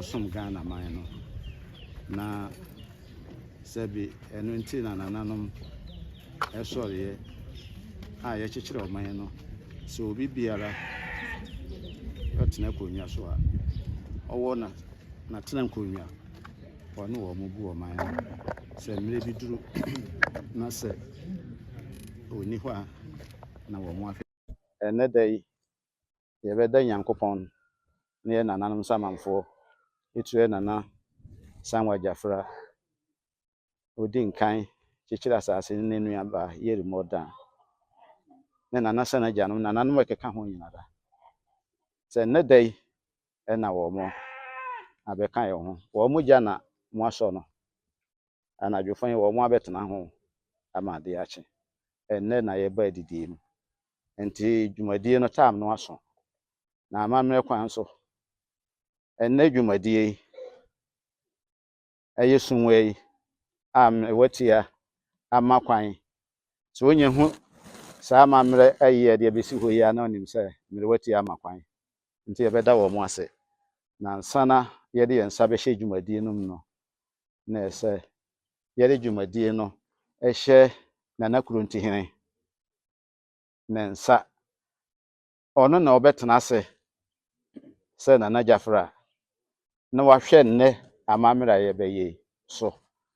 Some Ghana mine na sebi enu nti na nananom esori a ye chichire oman no so obi biara otena konwa so a owo na tena konwa ono wo mu bu oman no se mire bi duru na se oni ho a na wo mu afi enedai ye beda Nyankopon na ye nananom samanfo Itu nana Sanwa Jafra Odin kan chichira asase ne nuaba yeri modan ne nana sana janu nana no keka ho nyina da se ne dai na wo mo abeka ye ho wo mo jana mo aso no anadwofan wo mo abetena ho amade ache enne na ye ba didi mu enti dwumadie no tam no aso na amamre kwan so enne dwumadie ayesunwe wetia amakwan so onye hu sa amamre aye de besi ho ya na onim se mere wetia amakwan nti ye beda wo mo ase na nsana ye de yensa be hye dwumadie no no na ese ye de dwumadie no ehye nana kurunti hene na nsa ono na obetena ase se nana Jafra na wahwe nne amamra ye beye so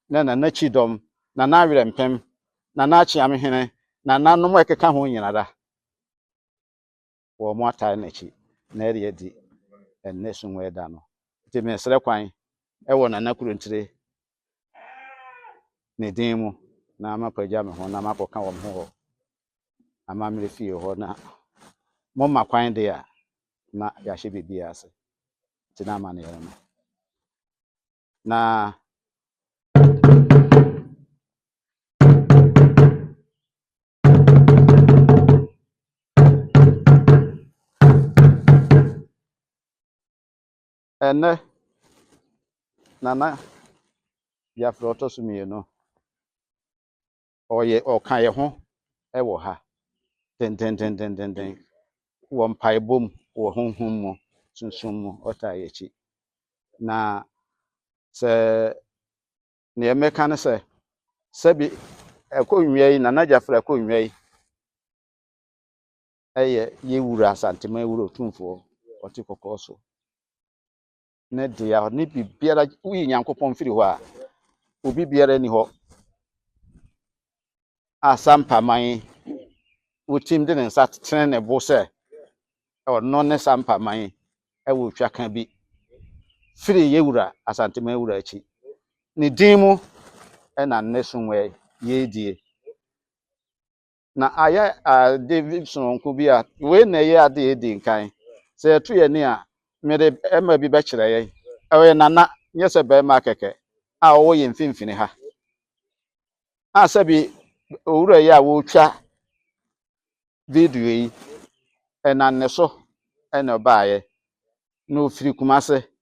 na chidom na awere mpem na achi amhene na nanom ekeka ho nyina da wo mo atai na chi na ere di enne sunwe da no ti me sere kwan wo nana kuruntire ne din mu na amapaja me ho na makoka wo ho amamre fie ho na mo makwan de ya na ya hye bibia ase ti na amane yere no na ene nana Jafra otosumie no oye okan ye ho ewo ha den wo mpai bom wo honhom mo sunsun mo otaye chi na se ne emeka ne se sebi ekonwie nana Jafra ekonwie eye yewura asantema ewura otumfo otikoko so ne dia ne bibiara wi Nyankopon firi ho a obi biara ni ho asampaman wotim de ne nsa tene ne bo se no ne sampaman ewo twaka bi firi yewura asantema ewura achi ne dimu na nnesunwe yedie na aya Davidson ko bi a we na ye ade edi nkan se etu ye ni a mere ema bi be kire ye ewe nana nyese be ma keke a wo ye mfimfini ha a sabi owura ye a wo twa video yi na ne so na baaye no firi Kumase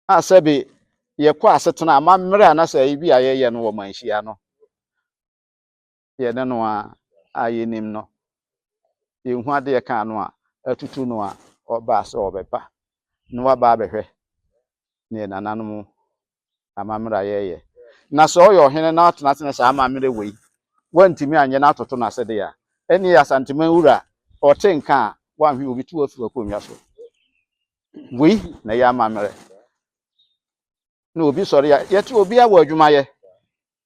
a sabi ye kwa asetena amamre anasa ibi ayeye no wo manhia no ye ne no a ayenim no ye hu ade ye kan no a atutu no a oba se obepa no wa ba behwe ne nananom amamre ayeye na so oyo hene na atena sa amamre wei wantimi anye na atoto na sede ya eni asantema wura otenka wa hwe obi tu afi akonwa so wei na ya amamre na obi sori ya yete obi awo adwumaye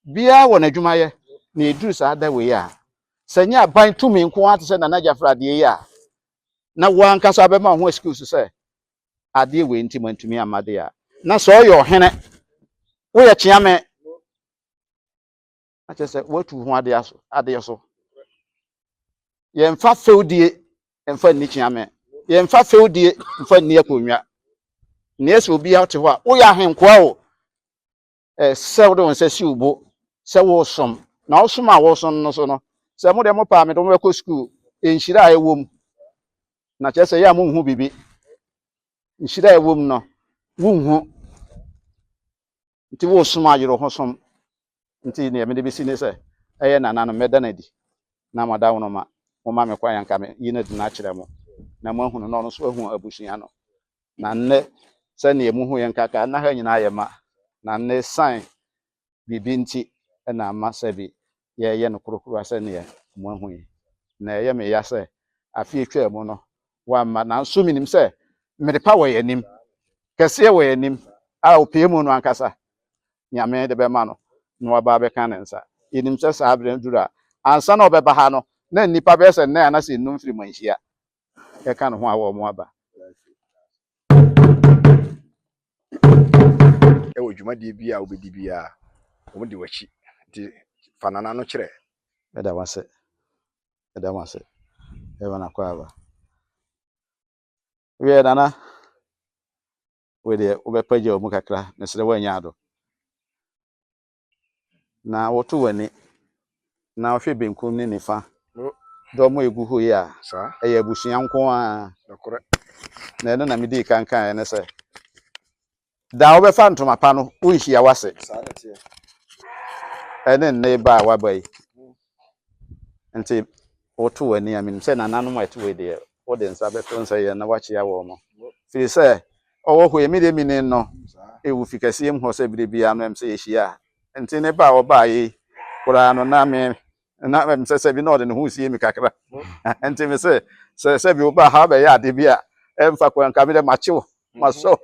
bia wo na adwumaye na eduru sa da wei a sanya ban tumi nko ate se nana Jafra de yi a na wa nkasa be ma ho excuse se ade wei nti mantumi amade a na so yo hene wo ye chiame ache se watu ho ade so ye mfa feudie mfa ni chiame ye mfa feudie mfa ni akonwa Near will be out to what? We are him quo. Seldom and says you bo. Say was some. Now some I was on no sono. Some of them up me don't work school. In Shira a womb. Not just a young who be. In Shira a womb no. Womb who. It was some or some. Until near me be seen as a na medanedi. Na madam ma. Mama me kwa yanka me. Yine di natural mo. Na mo hunu no so hu abusuya no. Na nne se na emu hu yankaka na ha nyina ayema. Na nne sign bibi nti na ama se bi ye no krokro ase ne mo hu yi. Na ye me ya se afi etwa mu no wa ma na so minim se me de pa wo yanim. Kese wo yanim a opie mu no ankasa. Nyame de be ma no na wa ba be kan nsa. Yenim se sa abre ndura ansa na obeba ha no na nipa be se na se num firi manhia. E kan ho a wo mo aba. Ewo dwumade bia obedi bia wo de wachi nti fanana no kire Eda wase e wana kwa aba we dana we de obepaje omu kakra na sere wanya ado na wotu wani na ohwe benkum ni nifa do mo egu ho ya sa e ya busuya nko a dokore na eno na medi kankan ne se da obefa ntoma pa no unhia wase sa nete ene ne ba wa bai nti wotu wani amin se na nanu ma tu we de o de nsa beto nsa ye na wachi ya wo mo fi se owo ho emi de mi ne no ewu fikasi em ho se bibia no em se yehia nti ne ba wo ba yi kura no na me na em se bi no de ne hu sie mi kakra nti me se bi wo ba ha ba ya de bia em fa kwa nka bi de machiwo maso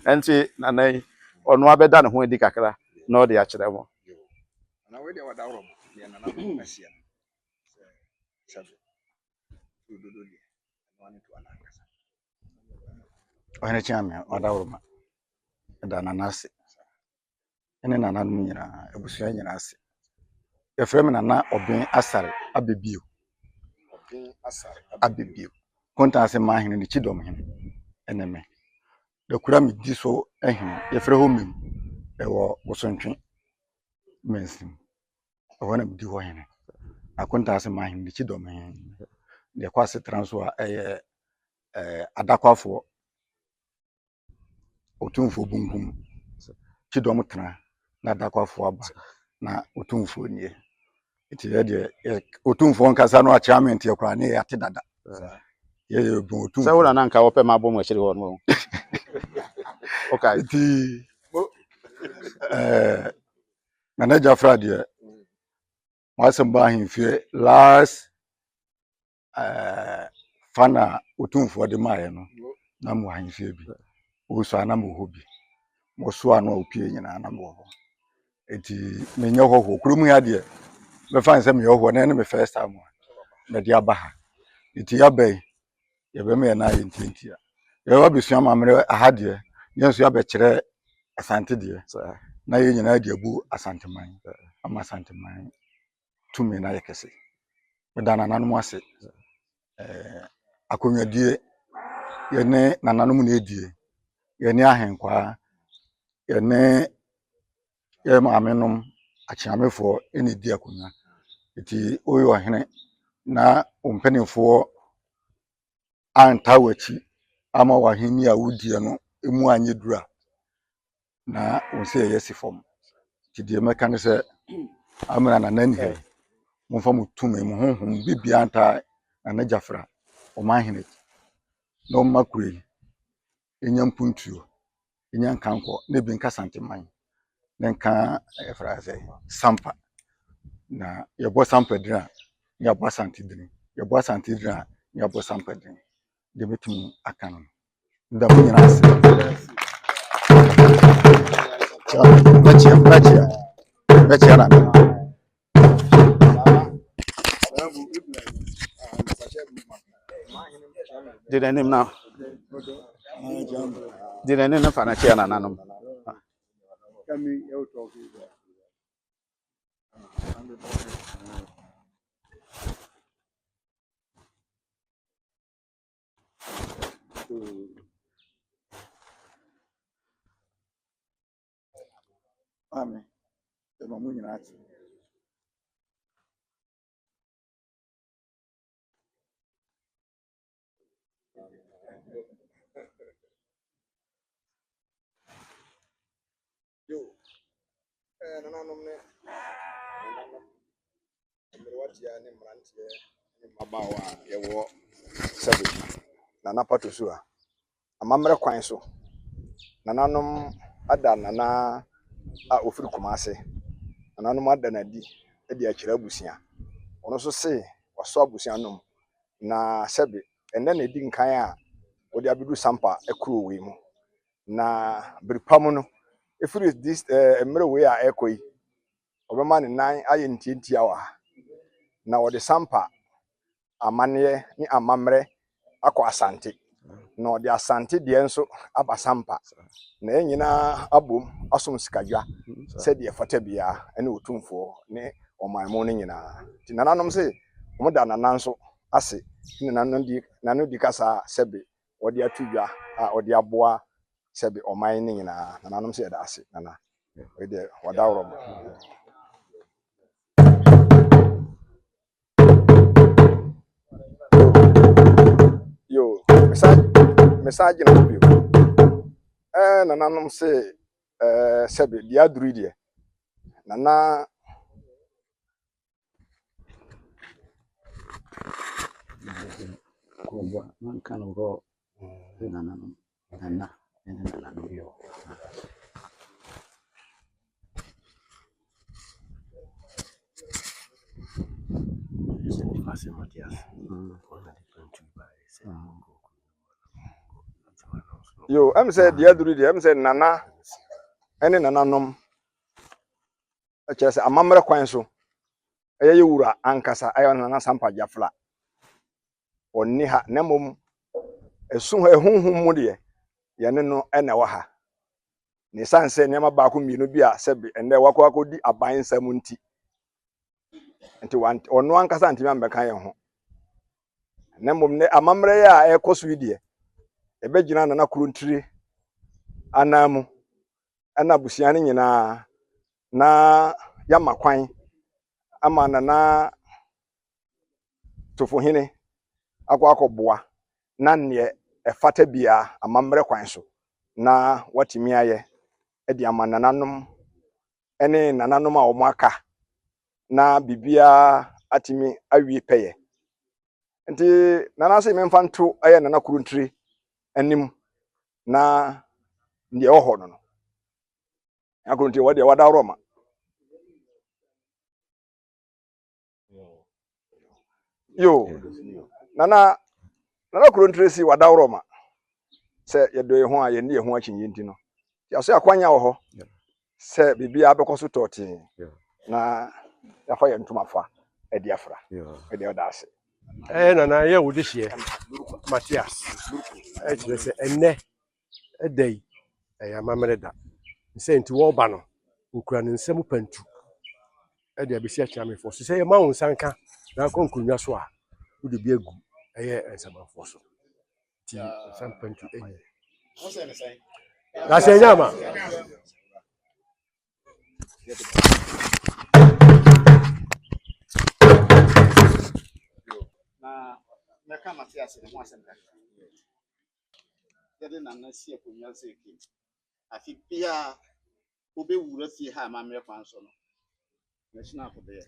nti na nai onu abeda ne ho edi kakra na o de a kire mo na we de wada woro ne na na asia sabe dodo de wani to anakasa Ohene chiame odawroma da nanase ene nananum nyina abusua nyina ase efrem nana obin asare abebio obin asare abebio kontanse mahene ne chidom hene eneme de kura mi di so ehene yefre ho mem ewo bosontwe mensim ohona mi di ho hene akontanse mahene ne chidom hene de kwase transo a adakwafo otumfo bunkum chidom tena na adakwafo aba na otumfo nie iti ye de otumfo nkasa no achiament ye kwa ne yate dada ye bu otumfo se wona nanka wo pe ma bom achiri ho no okay iti manager Friday wasem ba himfie last fana otumfo de maye no na mo himfie bi wo so ana mo hobi mo so ano opie nyina na mo ho iti menye ho kurum ya de me fan se me ho na me first time me dia baha iti ya bai ye be me na ye ntintia ye wa besua mamre ahade ye nso ya be kire asante de na ye nyina de abu asanteman ama asanteman tumi na ye kese me dana nanum ase akonwadie ye ne nananum na edie ye ne ahenkwa ye ne ye maamenum achiamefo ene di akonwa iti oyo hene na ompenefo antawachi ama wahini a wudie no emu anye dura na wonse yesifom ti die meka ne se amana na nani he momfa mutume mu honhom bibia anta na jafra o mahine no makuri enya mpuntuo enya kanko ne bi nka santeman ne nka efraze sampa na yebo sampa dira ya bo santidini yebo santidira ya bo sampa dira de betum akano da munyina ase Bachia na did any now did any na fana chia na nanum kami eu talk Amen. The Mamunat. Yo, nananom ne mmerewati ne mmeranteɛ ne mmabaawa a yɛwɔ sɛbe nana pato so a amammerɛ kwan so nananom ada nana a ofiri Kumase nananom ada nadi de akyerɛ abusua ɔno nso se wasɔ abusua nom na sɛbe ɛnɛ na edi nkan a wɔde abedu sampa ekuro wei mu na biripam no efiri this mmerɛ wei a ɛkɔ yi ɔbɛma ne nan ayɛ ntiantia wɔ ha na wɔde sampa amanneɛ ne amammerɛ akɔ asante na ɔde asante deɛ nso aba sampa na yɛn nyinaa abom asom sikadwa sɛdeɛ fata biara ne otumfoɔ ne ɔmanmu no nyinaa nti nananom se wɔn da nana nso ase ne nano di kasa sɛbe wɔde atu dwa a ɔde aboa sɛbe ɔman no nyinaa nananom se yɛda ase nana wɔde deɛ wɔda worɔ mu yo message na bio nananom se sɛbe deɛ aduru deɛ nana Man can go nana. yo em say deɛ aduru deɛ em say nana ɛne nananom ɛkyerɛ sɛ amammerɛ kwan so ɛyɛ yɛwura ankasa ɛyɛ nana sampa gyafla ɔnni ha na mmom ɛso ha ehunhum mu deɛ yɛne no ɛna wɔ ha ne san sɛ nneɛma baako mmienu bi a sɛbe ɛnɛ wakɔdi aban nsɛm nti ɔno ankasa ntimi ambɛka yɛn ho na mmom ne amammerɛ yɛ a ɛkɔ so yi deɛ ɛbɛgyina nana kurontire anamu ɛna abusua no nyinaa na yama kwan ama nana tofohene akɔboa na neɛ ɛfata bia amammerɛ kwan so na watimi ayɛ ɛde ama nananom ɛne nananom a wɔn aka na bibia atimi awie pɛyɛ nti nana se memfa nto ayɛ nana kurontire anim na neɛ ɛwɔ hɔ no akurontire wɔde wada roma yo nana kurontire si wada roma sɛ yɛdo yɛ ho a yɛne yɛ ho akyi nti no yɛaso akwanya wɔ hɔ sɛ bibia abɛkɔ so tɔte na yafa yɛ ntoma fa ɛde afra ɛde ɔda ase nana yɛ wo de hye Matias ɛkyerɛ sɛ ɛnɛ ɛda yi ɛyɛ amammerɛ da sɛ nti wɔba no nkura ne nsɛm pantu ɛde abɛsi akyerɛmefo so sɛ yɛma wo nsanka na akɔ nkonnwa so a wode bi agu ɛyɛ nsamanfoɔ so nti nsɛm pantu ɛnyɛ na sɛ nyama na meka Matias ne ho asɛm kakra yɛde nana si akonnwa sɛ ke afi bia wobɛwura fie ha amammerɛ kwan so no nahyina akodeɛ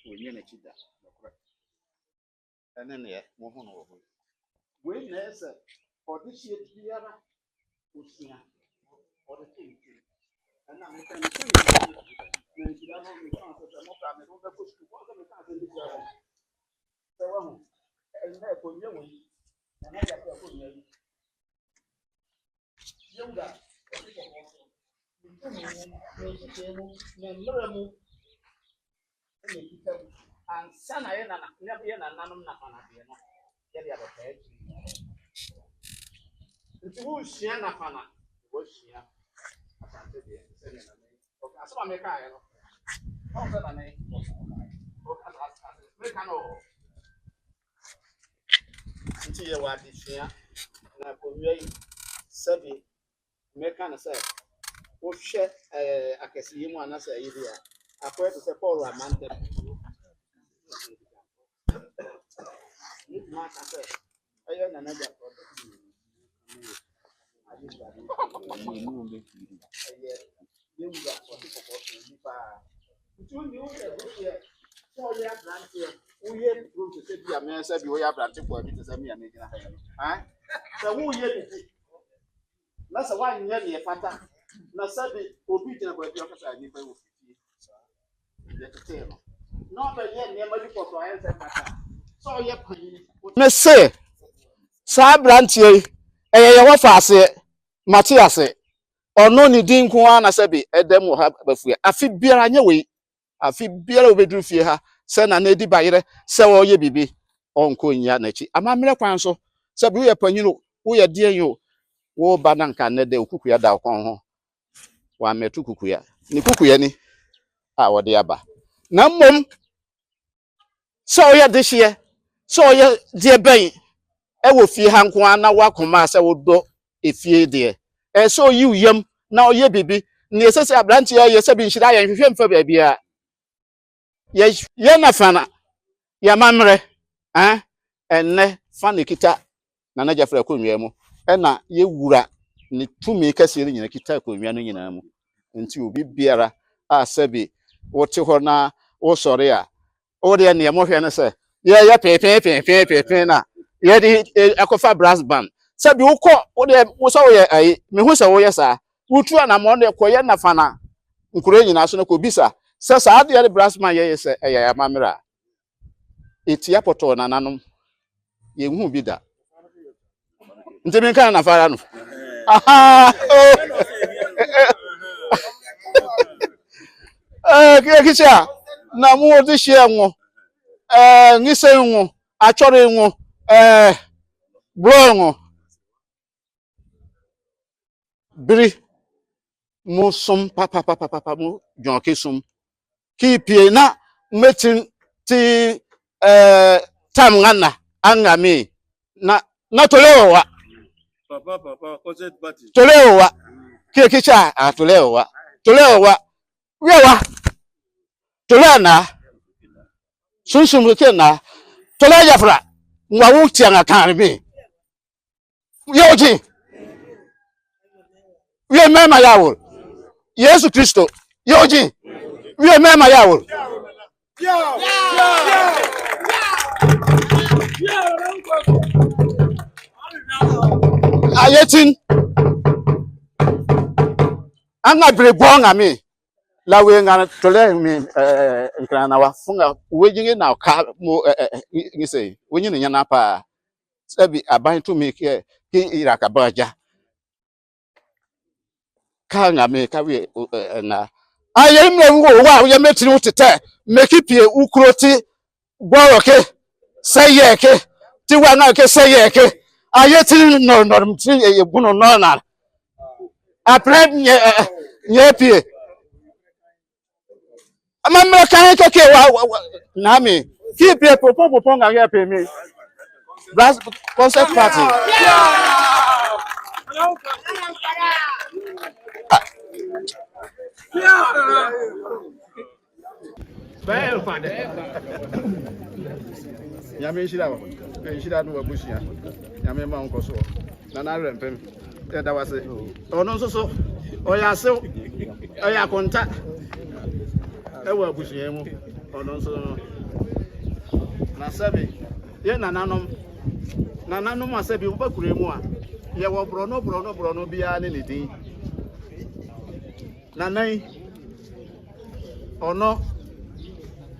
wɔnyɛ n'akyi da nɔkorɛ ɛne neɛ mo ho no wɔ hɔ wei na ɛsɛ ɔde hyɛ biara osua ɔde tɛntɛn ɛna meka ne sɛ na nhyira no meka sɛ mɔka me no bɛkɔ sukuu kɔ sɛ meka sɛ ne biara sɛ wahu ɛnɛ akonnwa wɔ yi ɛna yɛapɛ akonnwa yi yɛwura ɔde kɔkɔɔ so mmerɛ mu ɛna kita mu ansa na yɛ nananom na fanadeɛ no yɛde abɛpɛɛ nti wonsua na fana wɔasua asante deɛ sɛdeɛ nana asɛm a mekaeɛ no ɔwo sɛ nana meka no nti yɛwɔ adesua na akonnwa yi sɛbe meka no sɛ wohwɛ akɛseɛ mu anasɛ ɛyɛ bi a akɔyɛ te sɛ Paul Amante nituma aka sɛ ɛyɛ nana gya na sabe obi gyina baabi a ɔkasa nipa wɔ fie yɛtete no na ɔbɛyɛ nneɛma bi kɔtɔ ayɛ sɛ pata sɛ ɔyɛ panyin me se saa aberanteɛ yi ɛyɛ yɛwɔ faaseɛ mate ase ɔno ne din nko ara na sabe ɛdɛm wɔ ha bafua afi biara nyɛ wei afi biara obɛduru fie ha sɛ na edi bayerɛ sɛ ɔyɛ bibi ɔnkɔ nya n'akyi amammerɛ kwan so sabe woyɛ panyin o woyɛ deɛ yi o wo ba na nka ne de okukuya da kɔn ho wa metu kukuya ni kukuya ni a wɔde aba na mmom sɛ ɔyɛ de hyeɛ sɛ ɔyɛ deɛ bɛn ɛwɔ fie ha nko ana wakoma sɛ wodɔ efie deɛ sɛ ɔyi uyam na ɔyɛ bibi ne ɛsɛ sɛ abrante yɛ sɛ bi nhyira yɛ hwehwɛ mfa baabi a yɛ na fana yɛ mammerɛ ɛnɛ fana kita na na Jafra konwia mu ɛna yɛ wura ne tumi kɛseɛ no nyina kita konwia no nyina mu nti obi biara a sɛbi wote hɔ na wo sɔre a wo de ne mo hwɛ no sɛ yɛ pɛpɛpɛpɛpɛ na yɛ de akɔfa brass band sɛbi wokɔ wo de wo sɛ wo yɛ ai me hu sɛ wo yɛ saa wotu anamɔ de kɔ yɛ na fana nkuro nyina so no kɔ bisa sɛ saa de brass band yɛ sɛ ɛyɛ amamera etia pɔtɔ nananom yɛ hu bi da nti me kan na fara no aha kicha na mu odi hye nwo ngise nwo achore nwo bro nwo biri mu sum papa mu jonke sum kipie na metin ti tam ngana angami na tolewa Papa, concert party. tolewa kicha tolewa wewa tolana sunsum ke na tola Jafra nwa wo tianga kan bi yoji we mema yawo Yesu Kristo yoji we mema yawo ayetin anga brebo ngami la we ngana tole mi nkrana wa funga wejinge na ka mo ngise wonyi ne nyana pa sabi aban to me ke iraka baja ka ngame ka we na aye mle wo wa ye metiri utete mekipie ukroti gworoke sayeke ti wa na ke sayeke aye tin no tin ye bunu no na apre nye pie amamra kan keke wa na me keep pie popo nga ye pie me brass concert party bye father yame shira no wabushia yame ma nko so na na rempem e da wase ono so oya se oya konta e wa abushia mu ono so na sabe ye nananom asabi wo bakure mu a ye wo brono bia ne ne din nanan ono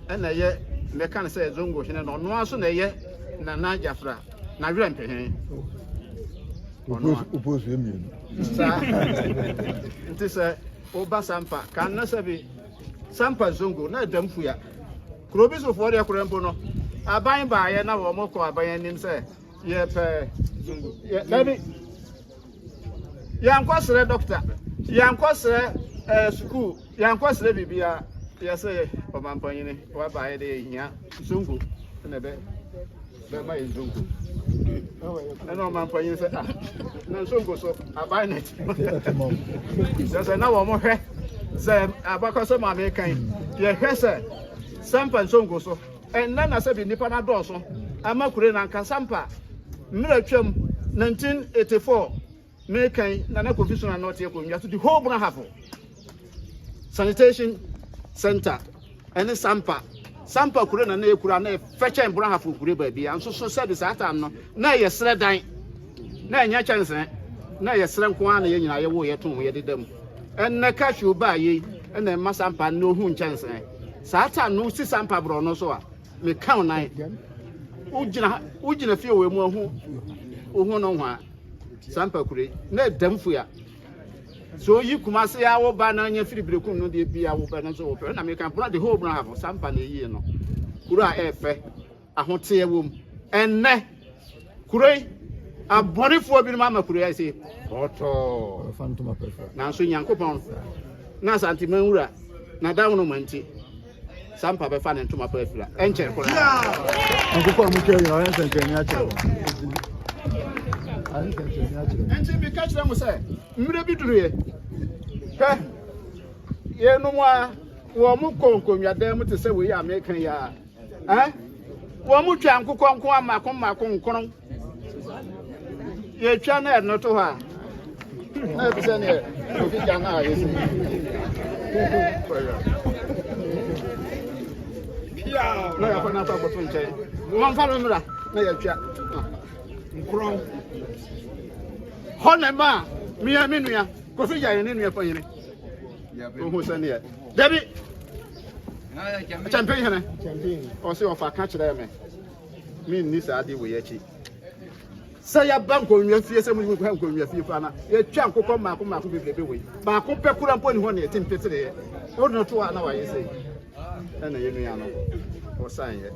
ena ye meka ne se zongo hene no no aso na ye Nana Jafra na remphe upozu emienu sa nti se oba sampa kan na sabi sampa zongo na damfu ya krobi so for de korempo no aban ba ye na wo moko aban nim se ye pe zongo nabi yankwasere doctor yankwasere school yankwasere bibia ye se omampanyini wa ba ye de hia zongo na be ma zongo And no man for you say, no so go so. I buy it. There's another more hair. Say, about some American. Your hair, sir. Sampa so go so. And then I said, in the Panadoso, I'm a Korean and Casampa. Military 1984. American, Nana Confusion and not here. You have to the whole Brahavo. Sanitation Center. And the Sampa. Sampa Kurena ne Kurane, fetch and Brahafu Kuribaby, and so said this at no. Nay, yes, Redine. Nay, your chance, nay, yes, Ramquan, and I will yet to did them. And the cash you buy ye, and then Massampa no whom chance. Satan no see Sampa Brono so. Me count night. Ujina few more who no one. Sampa Kuri, net them for ya. So you come say our banner and your free broken no be our banner so open. I make a the whole bravo, some panny, you know. Kura efe, a hot tea womb, and ne Kure a body for being mamma Kure, I say, Otto, Phantom perfect. Now so young coupon, now Santimura, now down no manti. Some papa fan into my perfect. Enter, Uncle Mukel, your answer to natural. And to be catch them, say, maybe to hear. You know what? Womuko, your damn to say we are making ya. Eh? Womuki Uncle Macon. Your channel not to her. Never send it. Yeah, no, I'm not talking to you. One follow me. No, you're chat. Honema, me and Minia, Coffee, and in your pony. Who's in here? Debbie, champion, also if I catch them. Me, Nisa, I did with say a bank on your face and we will have your few pana. Your chunk will come back on my baby. But I compare Kuran Pony one year, Tim Petty. Or not 2 hours, you say. And a Uniano or sign it.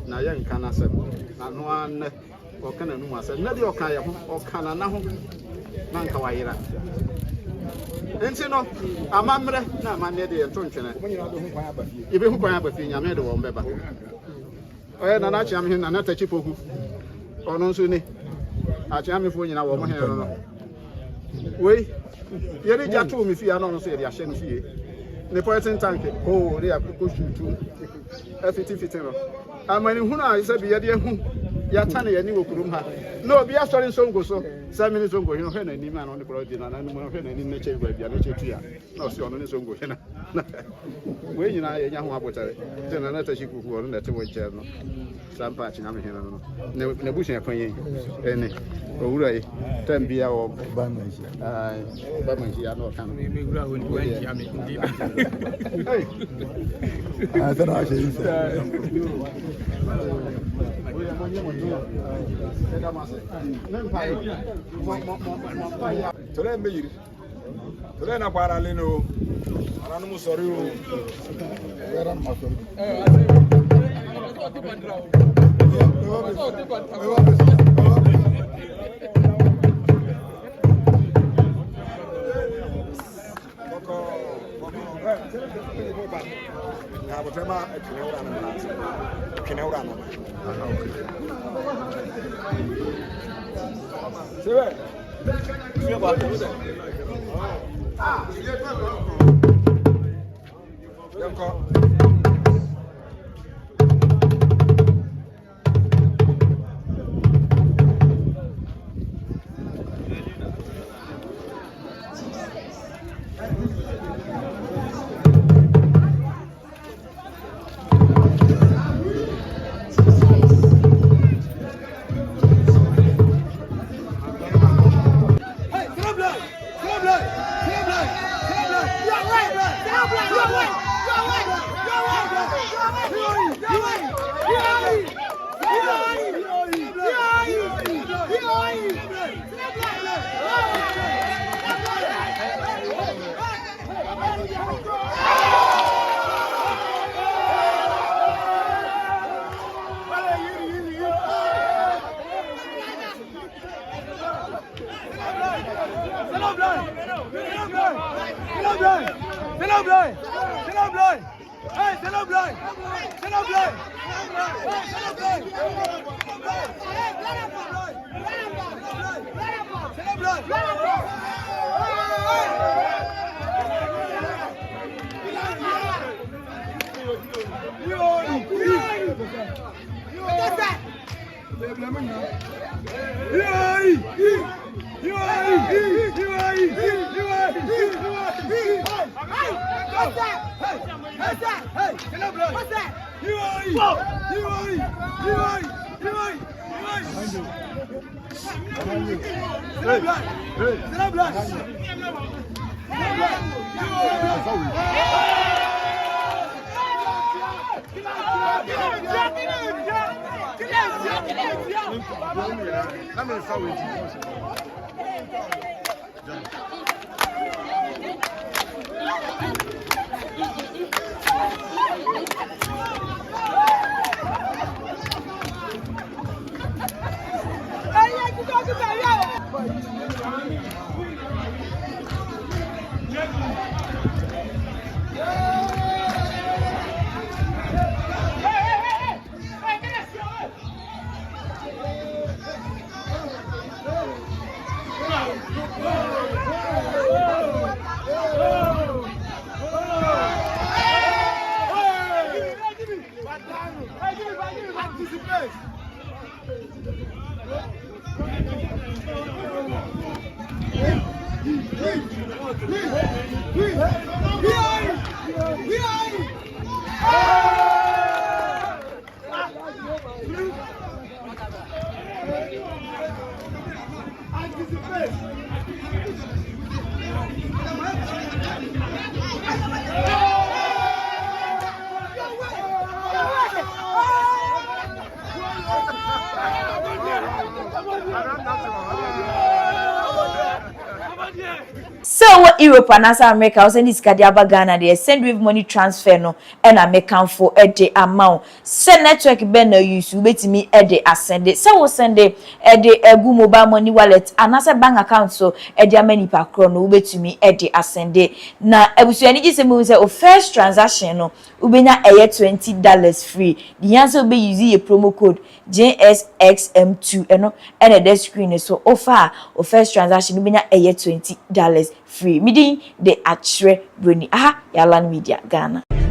Now, young can answer. And one or can a woman say, Nadi or Kaya or Canana. Nankawaira. And so, a mamma, not my lady and Tonchina. If you have a thing, I made a woman. Oh, and I'm here, and not a chip of or no sooner. I jam if we our hair. Wait, you did just told me if you are not say the Ashen fee. The person tank it. Oh, they are pushed to F50. I'm when who I said, be a dear whom Yatani and you could no, be a story song go so 7 minutes ago. You know, any man on the project and I'm not in nature where you are nature. No, so on this song go. When you are a young one, then another she could go on that way channel. Some patch in here. The bush and any Uray, 10 beer or Bamashi. I know coming. I don't Today, today na para leno. Ana no sorry o. Era ma sorry. So what Europe and as America was in this Kadiaba Ghana they send with money transfer no and I make count for a day amount. Send network ben no use wait me a day ascend it. So we send a day a good mobile money wallet and as a bank account so a day many per chrono wait me a day ascend it. Now I was any just say first transaction no ubenya a $20 free. The answer be using a promo code JSXM2 and a desk screen so offer or first transaction ubenya a $20 free. Meeting the Atre Bruni. Aha, Yalan Media Ghana.